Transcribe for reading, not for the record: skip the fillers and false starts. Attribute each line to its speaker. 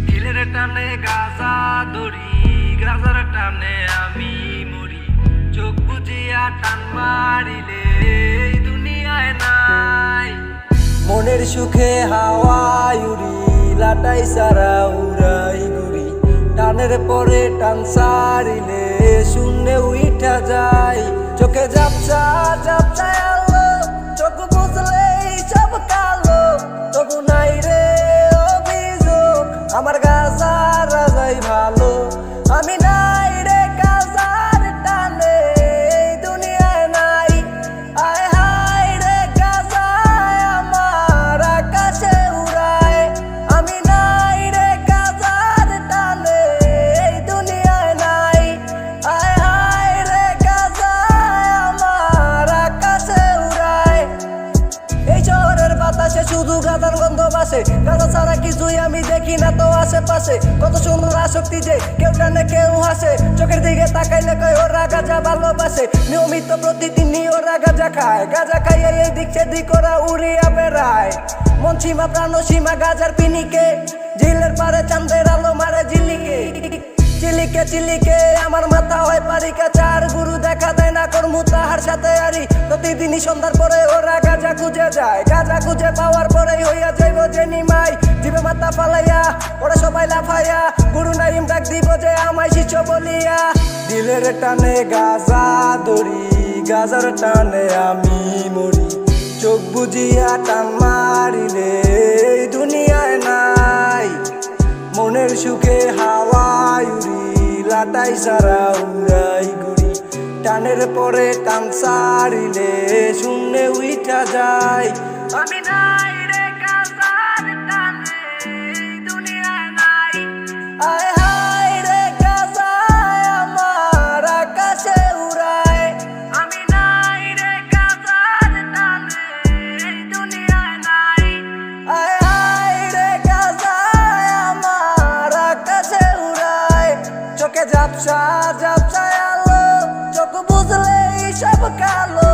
Speaker 1: দিলের টানে গাজা ধরি, গাজার টানে আমি মরি। চোখ বুজিয়া টান মারিলে এই দুনিয়ায় নাই।
Speaker 2: মনের সুখে হাওয়ায় উড়ি, লাটাই সারা উড়াই ঘুরি। টানের পরে টান সারিলে শূন্যে উইঠা যায়। চোখে ঝাপসা ঝাপসা আলো, চোখ বুঝলেই সব কালো। তবু নাই রে অভিযোগ, আমার গাজার রাজাই ভালো। আমি নাই রে গাজার টানে এই দুনিয়ায় নাই। আয় হায় রে গাজায় আমার আকাশে উড়ায়। আমি নাই রে গাজার টানে এই দুনিয়ায় নাই। আয় হায় রে গাজায় আমার আকাশে উড়ায়। এই শহরের বাতাসে শুধু গাজার গন্ধ বাসে। গাজা ছাড়া কিছুই আমি দেখি না তো আশেপাশে। কত সুন্দর আসক্তি যে কেউ টানে কেউ হাসে। চোখের দিকে তাকাইলে কয় ওরা গাজা ভালোবাসে। নিয়মিত প্রতিদিনই ওরা গাজা খায়। গাজা খাইয়ে এই দিক সেদিক ওরা উড়িয়া বেড়ায়। মন সীমা প্রাণ সীমা গাজার পিনিকে, ঝিলের পারে চাঁদের আলো মারে ঝিলিকে। চিলিকে চিলিকে আমার মাথা হয় পারিকা। চার গুরু দেখা দেয় না কর্মু তাহার সাথে আরি। প্রতিদিনই সন্ধ্যার পরে ওরা গাজা খুঁজে যায়। গাজা খুঁজে পাওয়ার পরেই হইয়া যাইব যে নিমাই। জিবে মাথা ফালাইয়া ওরা সবাই লাফাইয়া, গুরু নাইম ডাক দিব যে আমায় শিষ্য বলিয়া। দিলের টানে গাজা ধরি, গাজার টানে আমি মরি। চোখ বুজিয়া টান মারিলে এই দুনিয়ায় নাই। মনের সুখে হাওয়ায় উড়ি, লাটাই সারা উড়াই ঘুরি। টানের পরে টান সারিলে শূন্যে উইঠা যায়। আমি নাই রে গাজার টানে এই দুনিয়ায় নাই। আয় হায় রে গাজায় আমার আকাশে উড়ায়। আমি নাই রে গাজার টানে এই দুনিয়ায় নাই। আয় হায় রে গাজায় আমার আকাশে উড়ায়। চোখে ঝাপসা ঝাপসা আলো, চোখ বুঝলেই সব কালো।